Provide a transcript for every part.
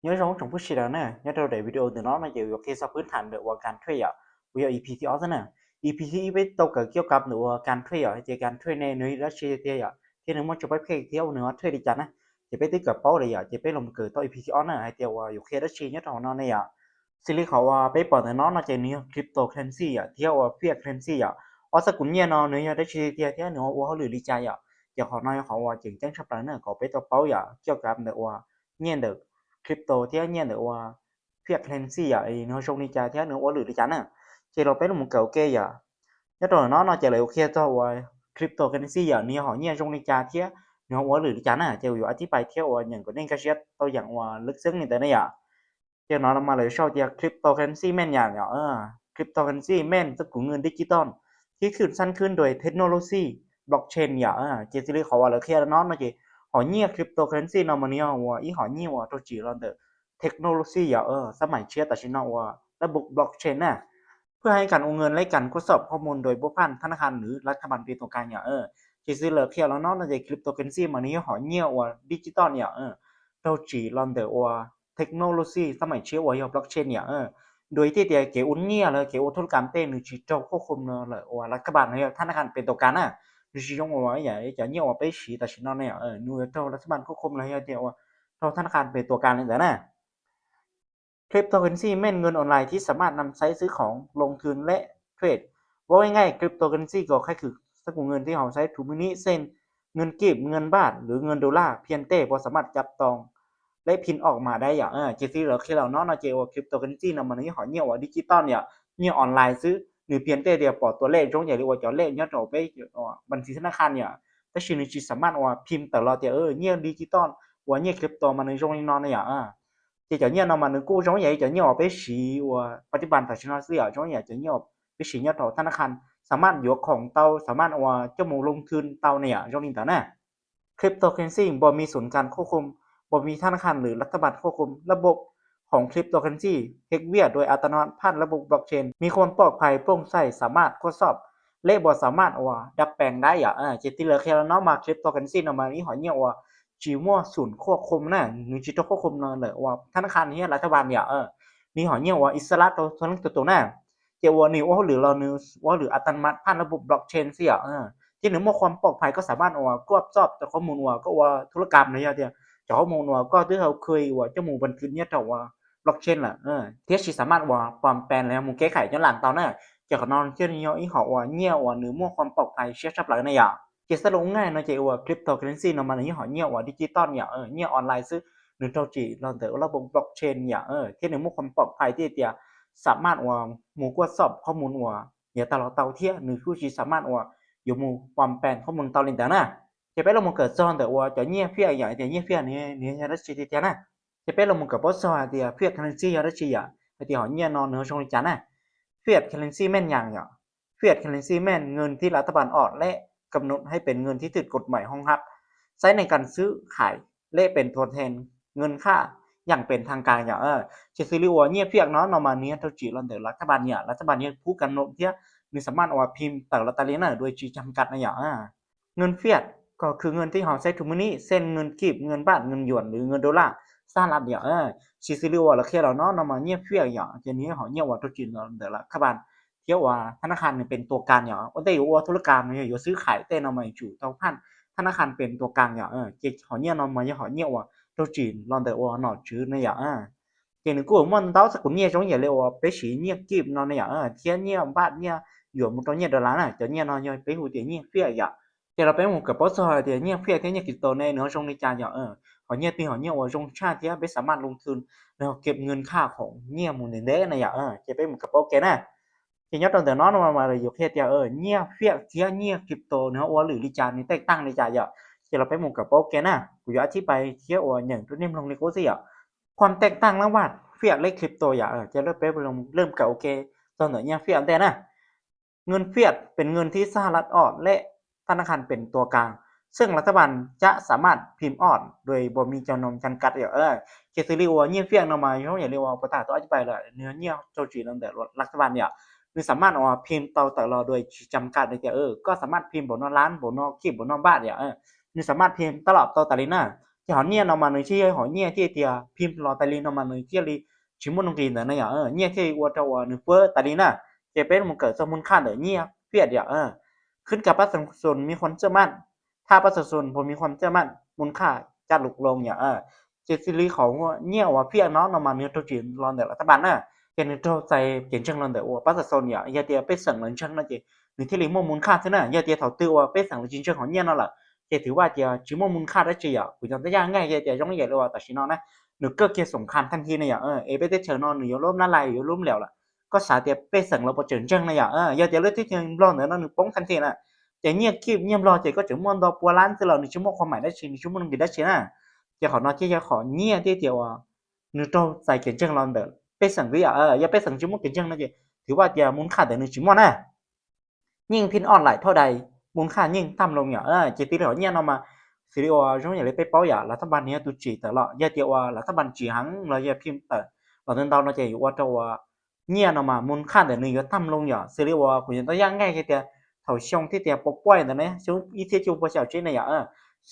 nhớ giống trong phút sau đó nè nhớ đâu để video từ nó chịu khi sauพื้นฐานแบบว่าการช่วยอ่ะวิดีโอ EP ที่ออสน่ะ EP ที่ไปตกเกี่ยวกับหนูการช่วยอ่ะจะการช่วยในรัสเซียที่อ่ะที่หนึ่งมันจะไปเที่ยวเนื้อช่วยดีจังนะจะไปติดกับเป้าเลยอ่ะจะไปลงเกิดต่อ EP ที่ออสน่ะให้เที่ยวอยู่แค่รัสเซียเนี่ยตอนนั้นเนี่ยซีรีส์เขาว่าไปเปิดในน้องน่าจะเนี่ยคริปโตเคอเรนซีอ่ะเที่ยวเฟียดเคอเรนซีอ่ะออสกุลเนี่ยเนาะเนื้อรัสเซียที่เนื้อว่าเขาหรือดีใจอ่ะเดี๋ยวเขาน้อยเขาว่าจึงจังชับเลยเนี่ยเขาไปตัวเป้าอ่ะเกี่ยวกับแบบว่าเนี่ยเด็ก crypto thế nhiên nữaว่าเพียก currency à ấy nó trong đi trả thế nữa lử đi chán à chỉ là bé là một kiểu kê à nhất rồi nó chỉ là ok choว่า cryptocurrency àเนี่ยhọ nhiên trong đi trả thế nó lử đi chán à chỉอยู่อธิบายเที่ยวอย่างก็เนี่ยก็เช็ดตัวอย่างว่าลึกซึ้งนี่แต่เนี่ย cho nó mà lấy sau thì cryptocurrency แม่นอย่างเนาะcryptocurrency แม่นสกุลเงินดิจิตอลที่ขึ้นสร้างขึ้นโดยเทคโนโลยีบล็อกเชนอย่างเจสิริเขาว่าเลยแค่นั้นนะจีhọ nhiều cryptocurrency nó mà nhiềuว่าอีhọ nhiềuว่าตัวจีเราเดอเทคโนโลยีอย่างสมัยเชื่อแต่ชินว่าระบบบล็อกเชนน่ะเพื่อให้การโอนเงินและการทดสอบข้อมูลโดยผู้พันธนาคารหรือรัฐบาลเป็นตัวกลางอย่างเจสิริแค่แล้วเนาะนะจีคริปโตเคอเรนซีมันนี้họ nhiềuว่าดิจิตอลอย่างตัวจีเราเดอว่าเทคโนโลยีสมัยเชื่อว่าอย่างบล็อกเชนอย่างโดยที่เดียเกี่ยวเนี่ยเลยเกี่ยวธุรกรรมเต้นหรือจีเจ้าควบคุมเลยว่ารัฐบาลเนี่ยธนาคารเป็นตัวกลางน่ะ sử dụngว่าอย่างจะเนี่ยว่าไปฉีแต่ชินอนเนี่ยหน่วยเจ้ารัฐบาลควบคุมอะไรเดียวว่าเราธนาคารเป็นตัวกลางเลยแต่น่ะคริปโตเคอเรนซีแม่นเงินออนไลน์ที่สามารถนำใช้ซื้อของลงทุนและเทรดว่าง่ายๆคริปโตเคอเรนซีก็คือสกุลเงินที่เราใช้ทุกมื้อนี้เช่นเงินกีบเงินบาทหรือเงินดอลลาร์เพียงแต่พอสามารถจับต้องและพิมพ์ออกมาได้อย่างเจสซี่เราคือเราเนาะเจว่าคริปโตเคอเรนซีนำมันนี้หอยเนี่ยว่าดิจิตอลเนี่ยออนไลน์ซื้อหรือเพียงแต่เดียวปลดตัวเลขจงอย่างเรียกว่าจอเลขเนี่ยเราไปบัญชีธนาคารเนี่ยแต่สิ่งที่สามารถว่าพิมพ์แต่เราเนี่ยดิจิตอลว่าเนี่ยคริปโตมันในจงนอนเนี่ยthì chẳng nhiên nào mà nóกู้giống vậy chẳng nhiều bé xí và ปัจจุบันแต่ฉันเสียgiống vậy chẳng nhiều bé xíเนี่ยต่อธนาคารสามารถยกของเตาสามารถว่าเจ้าหมูลงทุนเตาเนี่ยจงนี้แต่น่ะคริปโตเคอเรนซีบ่มีศูนย์การควบคุมบ่มีธนาคารหรือรัฐบาลควบคุมระบบของคริปโตเคอเรนซีเฮกเวียโดยอัตโนมัติผ่านระบบบล็อกเชนมีความปลอดภัยโปร่งใสสามารถทดสอบและบ่สามารถว่าดัดแปลงได้จิตที่เหลือแค่เนาะมาคริปโตเคอเรนซีเนาะมานี้หอยเนี่ยว่า chỉ muaศูนย์ควบคุมนะหรือจิตควบคุมเนอะหรือว่าธนาคารนี้รัฐบาลเนี่ยมีหอเนี่ยว่าอิสระตัวนั้นตัวน่ะเจ้าว่านี่ว่าหรือเราเนี่ยว่าหรืออัตโนมัติผ่านระบบบล็อกเชนเสียที่หนึ่งว่าความปลอดภัยก็สามารถว่าควบสอบแต่ข้อมูลว่าก็ว่าธุรกรรมเนี่ยเดียวจากข้อมูลว่าก็ที่เราเคยว่าเจ้าหมูบันทึกเนี่ยแต่ว่าบล็อกเชนแหละที่สามารถว่าปลอมแปลงแล้วมูแก้ไขย้อนหลังตอนนั้นจากนอนเชื่อเนี่ยอีหอว่าเนี่ยว่าหรือมั่วความปลอดภัยเชื่อชับหลังในอย่าง chỉ sẽ lúng ngay nó chỉว่า cryptocurrency nó mà những họ nhiềuว่าดิจิตอลเนี่ยnhiềuออนไลน์ซื้อหรือเราจีเราแต่ระบบบล็อกเชนเนี่ยที่หนึ่งมุกความปลอดภัยที่จะสามารถว่าหมู่กวดสอบข้อมูลว่าเนี่ยตลอดเตาเที่ยหรือผู้ชีสามารถว่าอยู่หมู่ความแปลนข้อมูลเตาลินแต่น่ะจะเป็นเราหมู่เกิดซ้อนแต่ว่าจะเนี่ยเพี้ยอย่างแต่เนี่ยเพี้ยเนี่ยจะได้ชีวิตน่ะจะเป็นเราหมู่เกิดบอสซ้อนแต่เพี้ย currency จะได้ชีวิตแต่họเนี่ยนอนเนื้อชงลินจันน่ะเพี้ย currency แม่นอย่างเฟียด currency แม่นเงินที่รัฐบาลออกและกำหนดให้เป็นเงินที่ถูกกฎหมายรองรับใช้ในการซื้อขายและเป็นตัวแทนเงินค่าอย่างเป็นทางการอย่างเชซิลิวเนี่ยเพียกเนาะนอมาเนี้ยเท่าจีรันเดอรัฐบาลเนี่ยผู้กำหนดที่มีสามารถว่าพิมพ์แต่ละตาลีน่ะโดยจีจำกัดนะอย่างเงินเฟียดก็คือเงินที่เราใช้ทุกมื้อนี้เช่นเงินกีบเงินบาทเงินหยวนหรือเงินดอลลาร์สหรัฐอย่างเชซิลิวแล้วแค่เราเนาะนอมาเนี่ยเฟียกอย่างทีนี้เขาเนี่ยว่าเท่าจีรันเดอรัฐบาล เที่ยวว่าธนาคารเนี่ยเป็นตัวกลางอย่างว่าได้ว่าธุรกรรมเนี่ยอยู่ซื้อขายเต้นเอามาจู่เท่าพันธนาคารเป็นตัวกลางอย่างเจ๊họเนี่ยnó mà họเนี่ยว่าเราจีนลองแต่ว่าnó chứ nàyอย่างเจนึกว่ามันเต้าสักคนเนี่ยจงอย่างเรียกว่าไปสีเนี่ยกีบnó nàyอย่างเทียนเนี่ยบาทเนี่ยอยู่มันตัวเนี่ยดอลลาร์น่ะจะเนี่ยnóเนี่ยไปหูเตียเนี่ยเฟี้ยอย่างแต่เราไปหมู่กับปอสซอยเตียเนี่ยเฟี้ยที่เนี่ยกิโตในเนื้อจงในจานอย่างhọเนี่ยตีhọเนี่ยว่าจงชาติที่ไปสามารถลงทุนแล้วเก็บเงินค่าของเนี่ยมูลเด้nàyอย่างจะไปหมู่กับปอแกน่ะ thì nhất trong đó nó mà là nhiều khi thì nhia phía phía nhia crypto nóว่าหรือลิจานนี่แตกต่างในจ่ายอ่ะที่เราไปหมู่กับโปรแกนน่ะกูจะอธิบายเที่ยวอย่างตัวนี้ลงในโค้ดสิอ่ะความแตกต่างระหว่างเฟียและคริปโตอย่างจะเริ่มไปเริ่มกับโอเคตอนนี้เฟียแต่นะเงินเฟียเป็นเงินที่สหรัฐออกและธนาคารเป็นตัวกลางซึ่งรัฐบาลจะสามารถพิมพ์ออกโดยบ่มีจำนวนจำกัดอย่างเคสรีว่าเนี่ยเฟียนออกมาเขาอย่างเรียกว่าประกาศตัวอธิบายเลยเนื้อเนี่ยโจจีนั่นแต่รัฐบาลเนี่ย คือสามารถว่าพิมพ์ต่อแต่เราโดยจำกัดได้แก่ก็สามารถพิมพ์บนนล้านบนนคลิปบนนบ้านเนี่ยคือสามารถพิมพ์ตลอดต่อแต่ลิน่ะ chỉ họ nhia nó mà người chơi họ nhia thì phim lò tài li nó mà người chơi li chỉ muốn nông kỳ nữa này nhia thì qua trâu nửa bữa tài li nè chỉเป็นmột cáiสมุนค่าเดี๋ยวเนี่ยเพียดขึ้นกับประชาชนมีความเชื่อมั่นถ้าประชาชนผมมีความเชื่อมั่นมูลค่าจะลดลงเจสิลีของเนี่ยว่าเพียเนาะnó mà nếu tôi chỉ lo để là các bạn cho nên tôi sai kiến chân lo đểประชาชนgiờเดี๋ยวไปสั่งเลยchân nó chỉ nếuที่ลิมมูลค่าใช่ไหมgiờเดี๋ยวเขาตัวไปสั่งเลยจริงๆของเนี่ยนั่นแหละจะถือว่าจะชิมมูลค่าได้จีคุณจะได้ยังไงจะย่องใหญ่เลยว่าแต่ชินอนะหนูก็เกี่ยวสงครามทันทีเนี่ยไปได้เชิญนอนหนูยล้มละลายอยู่ล้มแล้วล่ะก็สาเดียไปสั่งเราไปเจอจังเนี่ยgiờเลือกที่จะรอเนี่ยนั่นหนูป้องทันทีน่ะจะเงียบคีบเงียบรอจะก็จะม้วนดอกปัวล้านจะเราหนูชิมความหมายได้ชิหนูชิมมันกินได้ชินะจะขอนอจะขอเงียบที่เดียวหนูโตใส่เกี่ยวจังรอนเด้อไปสั่งก็อย่าไปสั่งชิมมันเกี่ยวจังนะจีถือว่าจะมูลค่าแต่หนูชิมมันยิ่งพินออนไลน์เท่าใดมูลค่ายิ่งต่ำลงจะตีเหล่านี้เรามาสิริวาช่วงอย่างไรไปเป้ารัฐบาลนี้ตุจีแต่ละอย่าเดียวรัฐบาลจีหังเราอย่าพิมพ์แต่เราเดินเราจะอยู่ว่าเจ้าเนี่ยเรามามูลค่าแต่หนึ่งก็ต่ำลงสิริวาคุณยังต้องย่างง่ายแค่เดียวเขาช่องที่เดียวปกป้อยแต่เนี่ยช่วงอีเทียจูประชาชนเนี่ย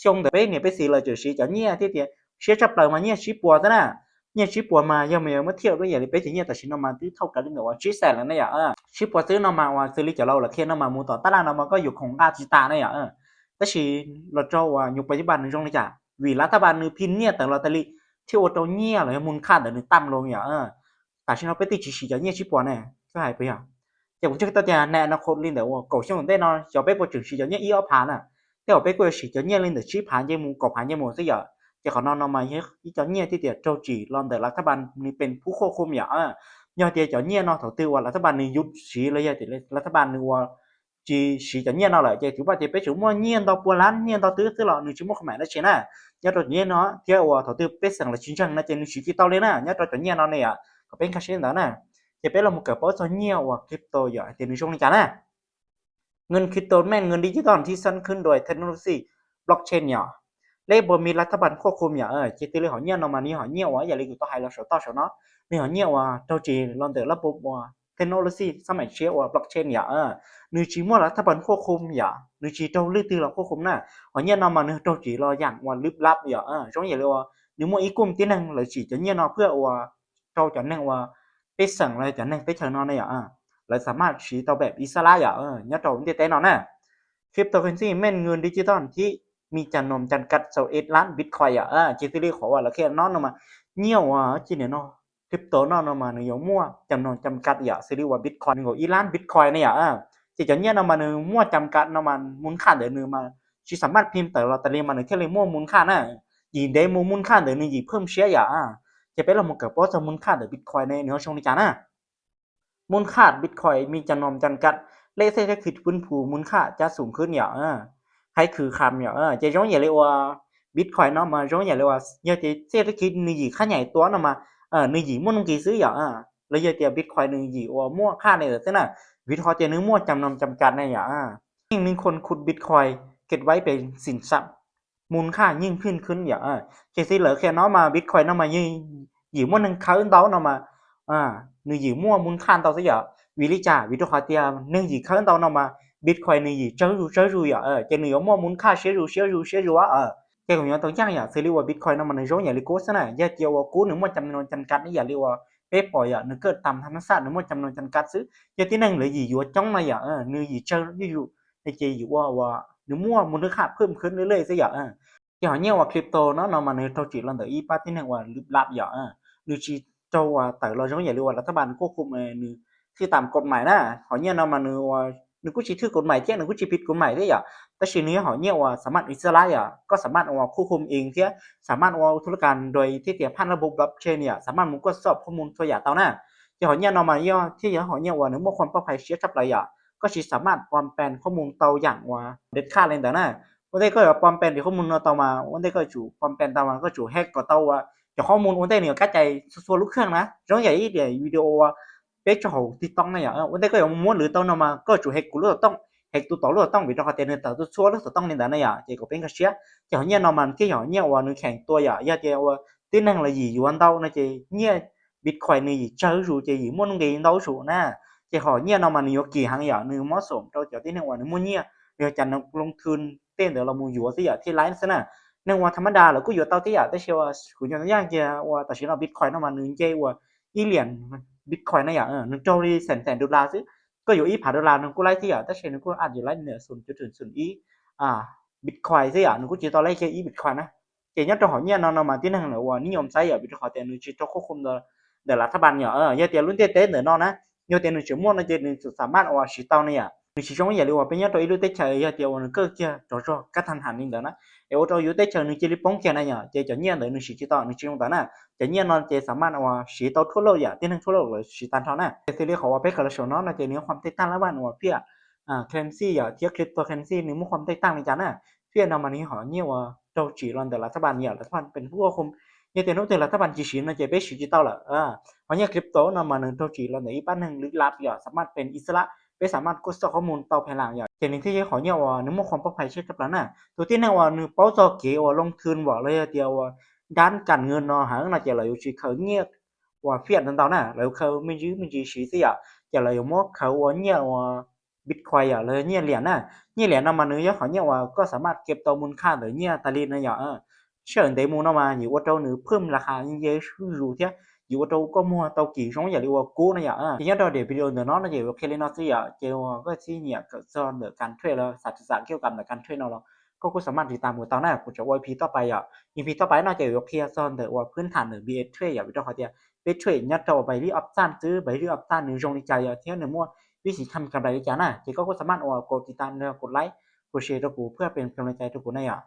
ช่องแต่ไปเนี่ยไปสิเราจะสีจะเนี่ยที่เดียวเชื่อจับเลยมาเนี่ยชีปัวแต่น่ะเนี่ยชีปัวมายังไม่เที่ยวด้วยอย่างไรไปถึงเนี่ยแต่ชินเรามาที่เท่ากันเรื่องว่าชีแสนแล้วเนี่ยชิปว่าซื้อเรามาว่าซื้อลิจะเราละเคนเรามามูต่อตลาดเรามาก็อยู่ของอาจิตาเนี่ยแต่ชีเราเจ้าว่าอยู่ปัจจุบันในช่วงนี้จ้ะวิรัฐบาลนึพินเนี่ยแต่เราตะลิที่ว่าตัวเนี่ยเลยมูลค่าแต่นึต่ำลงแต่ชิเราไปติดชีจะเนี่ยชิปว่าเนี่ยก็หายไปแต่ผมเชื่อตัวเนี่ยในอนาคตลินเดี๋ยวก่อช่วงได้นอนจะไปปวดถึงชีจะเนี่ยอีอผ่านแต่ว่าไปกลัวชีจะเนี่ยลินเดี๋ยวชีผ่านยังมูก่อผ่านยังมูซะจะขอนอนมาเฮ้ยอีจะเนี่ยที่เดียวเจ้าจีรอนแต่รัฐบาลนี่เป็นผู้ควบคุมdo thì cho nhiên nó đầu tư là các bạn này giúp sĩ lấy thì là các bạn này chỉ sĩ cho nhiên nó lại thì chúng ta thì phải chúng mua nhiên đâu bùa lán nhiên đâu tứ tứ lọ nếu chúng mua không phải nó chế nè nhớ rồi nhiên nó theo đầu tư biết rằng là chính trang nó trên sĩ chỉ tao lên nhớ rồi cho nhiên nó này có bên cái đó nè thì phải là một cái bao cho nhiều crypto vậy thì nếu trong này chánเงินคริปโตแม่งเงินดิจิตอลที่สร้างขึ้นโดยเทคโนโลยีบล็อกเชนเลขบมีรัฐบาลควบคุมจิตติเลยหอเนี่ยนมานี่หอเนี่ยอย่าเลยอยู่ต่อให้เราต่อเนาะนี่หอเนี่ยเจ้าจีลอนเดอร์ระบบเทคโนโลยีสมัยเชื่อบล็อกเชนนึกจีมั่วรัฐบาลควบคุมนึกจีเจ้าลือตีเราควบคุมหอเนี่ยนมานึกเจ้าจีรออย่างลึกลับช่วงอย่างเลยนึกมั่วอีกุมที่นั่งเลยจีจะเนี่ยนเพื่อเจ้าจะนั่งไปสั่งเลยจะนั่งไปเชิญนอนเนี่ยเลยสามารถชี้ตัวแบบอิสระเนี่ยเจ้ามันจะเต้นนคริปโตเคอเรนซีแม่นเงินดิจิตอลที่มีจำนวนจำกัด21ล้านบิตคอยจิตติลีขอว่าเราแค่นอนมาเงี้ยวจีเนี่ยคริปโตนอนมาเนื้อมั่วจำนวนจำกัดสิริว่าบิตคอยน์ของอีล้านบิตคอยเนี่ยจีจะเนี่ยมาเนื้อมั่วจำกัดมันมูลค่าเดือนนึงมาชีสามารถพิมพ์แต่เราแต่เรียนมาเนื้อแค่เลยมั่วมูลค่ายีเดมูลค่าเดือนนึงยีเพิ่มเชื้อจะเป็นเราหมดกับเพราะจะมูลค่าเดือนบิตคอยในเนื้อช่วงนี้มูลค่าบิตคอยมีจำนวนจำกัดเลขเศรษฐกิจพื้นผูมูลค่าจะสูงขึ้นhayคือคำจะย้อนอย่างเรียกว่าบิตคอยน์มาย้อนอย่างเรียกว่าเนี่ยจะเศรษฐกิจหนึ่งยี่ค่าใหญ่ตัวมาหนึ่งยี่มั่วนุ่งกี่ซื้อแล้วจะบิตคอยน์หนึ่งยี่ว่ามั่วค่าในแต่น่ะบิตคอยน์จะนึกมั่วจำนวนจำกัดในยิ่งมีคนขุดบิตคอยน์เก็บไว้เป็นสินทรัพย์มูลค่ายิ่งขึ้นจะสิเหลือแค่มาบิตคอยน์มายี่มั่วหนึ่งเขาเต้ามาหนึ่งยี่มั่วมูลค่าเต้าซะวิริจ่าวิทุขเตียหนึ่งยี่เขาเต้ามาBitcoin này gì chơi rùi trên người mua muốn khai share rùi cái của nhau tôi chắc xử lý qua Bitcoin nó mà nó giống như lý cố thế này giờ chiều cú nữa 100 cắt này giờ lý qua bếp bỏ nó cơ tầm tham sát nữa 100 cắt xứ giờ tí năng lợi gì vô trong này nơi gì chơi ví dụ thì chỉ dụ qua nếu mua muốn nước khácเพิ่มขึ้นเรื่อยๆซะcái họ nhiều crypto nó mà nó trâu chỉ lần tới ipa tí năng qua lạp nếu chỉ trâu tại lo giống như lý qua là các bạnควบคุมที่ตามกฎหมายhọ nhiều nó màนึกกูชี้ถือกฎหมายเจ้านึกกูชี้ผิดกฎหมายได้แต่ทีนี้เขาเนี่ยว่าสามารถอิสระก็สามารถควบคุมเองที่สามารถธุรการโดยที่เกี่ยวพันระบบบล็อกเชนสามารถมุกสอบข้อมูลตัวอย่างเต่าที่เขาเนี่ยนำมาที่เขาเนี่ยว่านึกว่าความปลอดภัยเชื่อจับอะไรก็ชีสามารถปลอมแปลงข้อมูลเต่าอย่างว่าเด็ดขาดเลยแต่วันนี้ก็ปลอมแปลงข้อมูลเต่ามาวันนี้ก็จู่ปลอมแปลงเต่ามาก็จู่แฮกก็เต่าจากข้อมูลวันนี้เนี่ยกระจายส่วนลูกเครื่องร้องใหญ่เดี๋ยววิดีโอbé cho hậu thì tông này vấn đề cái muốn lựa tông nào mà có chủ hệ của lựa tông hệ tụ tổ lựa tông vì cho họ tiền tạo tụ số lựa tông nên này chỉ có bên cái xía chỉ họ nhớ nào mà cái họ nhớ vào người khángตัวgiờ chỉ tính năng là gìอยู่อันđâu này chỉ nhớ Bitcoin này gì chơi rồi chỉ muốn cái đâu số chỉ họ nhớ nào mà nhiều kỳ hàng giờ người mót sổm cho tính năngว่าngười muốn nhớ người chẳng lông thun tên được là mua dừa thì thì lái thế nênว่าธรรมดาแล้วกูอยู่เตาที่อ่ะแต่เชื่อว่ากูยังยากจะว่าแต่ฉันเอาบิตคอยน์มาหนึ่งเจว่าอีเหรียญบิตคอยน์นะอย่างหนึ่งโจลีแสนดอลลาร์ซื้อก็อยู่อีผ่าดอลลาร์นึงกูไล่ที่อ่ะแต่เชื่อนึงกูอาจจะไล่เหนือ0.0อีอ่าบิตคอยน์ซื้ออ่ะนึงกูจะตอนไล่แค่อีบิตคอยน์นะเจnhất trong hỏi nhiên nó mà tiến hành làว่านิยมใช้อ่ะบิตคอยน์แต่นึงจะต้องควบคุมเดี๋ยวรัฐบาลเนี่ยgiờ tiền luôn tiền nữa nó nè nhiều tiềnนึงจะมั่วนะเจนึงสามารถว่าสิเตาเนี่ย chỉ trong cái liệu bên nhớ tôi yêu tết chơi giờ tiêu nó cơ kia cho các thằng hàn ninh đó nè nếu tôi yêu tết chơi nó chỉ đi bóng kia này nhở chơi cho nhiên đấy nó chỉ tao nó chỉ trong đó nè cho nhiên nó chơi sắm ăn hoặc chỉ tao thua lỗ vậy tiền thua lỗ là chỉ tan tháo nè thì liệu họว่าเป็นคนละส่วนเนาะนะเจนี่ความแตกต่างระหว่างว่าเพื่อcurrency อ่ะเทียบคริปโตเคอเรนซีนี่มันความแตกต่างในกันน่ะเพื่อนำมานี้họ nhiềuเราchỉ lầnแต่รัฐบาลเนี่ยรัฐบาลเป็นผู้ควบคุมเนี่ยแต่นู้นแต่รัฐบาลchỉ chỉ nóจะเป็นchỉตao làเพราะเนี่ยคริปโตนำมาหนึ่งเราchỉ lầnแต่อีกปั้นหนึ่งลึกลับอย่างสามารถเป็นอิสระไม่สามารถกดข้อมูลต่อภายหลังอย่างเช่นที่ขอเนี่ยว่านึกว่าความปลอดภัยเช่นกับนั้นน่ะตัวที่เนี่ยว่านึกเป้าจอเกี่ยวลงทุนว่าเลยเดียวว่าด้านการเงินเนาะหาเราจะเลยอยู่ที่เขาเนี่ยว่าเฟียดนั่นต่อน่ะแล้วเขาไม่ยื้อชี้สิอ่ะจะเลยมั่วเขาว่าเนี่ยว่าบิตคอยอ่ะเลยเนี่ยเหรียญน่ะเนี่ยเหรียญนำมาเนื้อเขาเนี่ยว่าก็สามารถเก็บตัวมูลค่าหรือเนี่ยตาลีนอย่างเชื่อเดมูนมาอยู่ว่าเจ้าเนื้อเพิ่มราคาเยอะอยู่เท่า อยู่ตรงก็มัวตรงกี่สองอย่างเรียกว่ากู้นะอย่างทีนี้เราเดี๋ยววิดีโอเดี๋ยวน้องเราจะโอเคเลยเนาะสิอ่ะเจ้าก็ที่เนี่ยก็จะเรื่องการเทรดแล้วศาสตร์ศาสตร์เกี่ยวกับการเทรดเราก็สามารถติดตามกูตอนหน้ากูจะว่าพีต่อไปอ่ะอีพีต่อไปน่าจะโอเคซ่อนแต่ว่าพื้นฐานหรือ BA เทรดอย่างวิดีโอเขาจะไปเทรดยัดตัวไปที่ออปชั่นซื้อไปที่ออปชั่นหนึ่งตรงในใจอ่ะที่หนึ่งมั่ววิธีทำกำไรจ้าน่ะเจ้าก็สามารถว่ากดติดตามเนี่ยกดไลค์กดแชร์ตัวกูเพื่อเป็นกำลังใจตัวกูได้อ่ะ